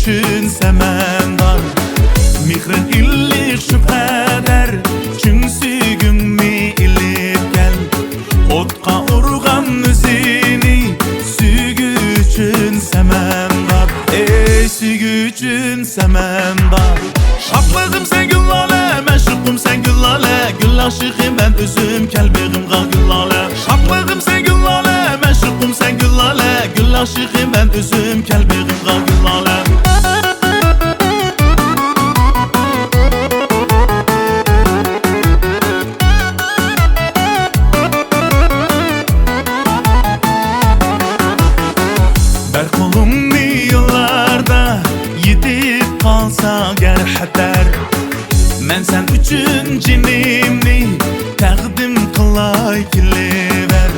üçün semendar. Mihrin illik şüpheder, çün sügünmi ilip gel. Otqa urgan üzini, sügü üçün semendar. Ey sügü üçün semendar. Şaplığım sen güllale, meşrukum sen güllale. Gül aşıkım ben üzüm, kelbegim ga güllale. Şaplığım sen güllale, meşrukum sen güllale. Gül aşıkım ben üzüm, kelbegim ga güllale. Berkolum yıllarda yitip kalsa gerheder. Men sen üçün cinimni təqdim qılay kiliver.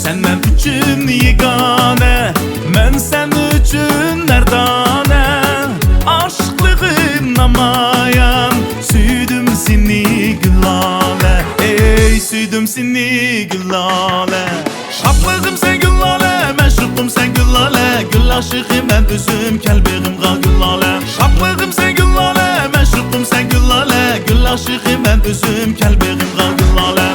Sen men üçün yegane, men sen üçün merdane. Aşklığım namayan, süydüm seni güllale. Ey süydüm seni güllale. Şaplığım sen güllale, meşrukum sen güllale. Gül aşıkım ben üzüm, kelbegim ga güllale. Şaplığım sen güllale, meşrukum sen güllale. Gül aşıkım ben üzüm, kelbegim ga güllale.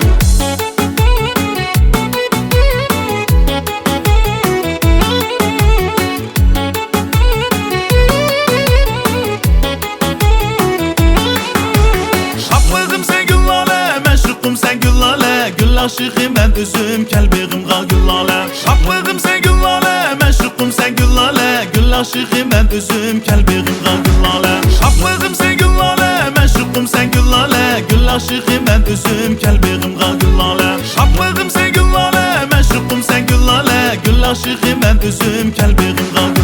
Şaplığım sen güllale, meşrukum sen güllale. Gül aşıkım ben üzüm, kelbegim ga güllale. Şaplığım sen güllale, meşrukum sen güllale. Gül aşıkım ben üzüm, kelbegim ga güllale. Şaplığım sen güllale, meşrukum sen güllale. Gül aşıkım ben üzüm, kelbegim ga güllale. Şaplığım sen güllale, meşrukum sen güllale. Gül aşıkım ben üzüm, kelbegim ga güllale.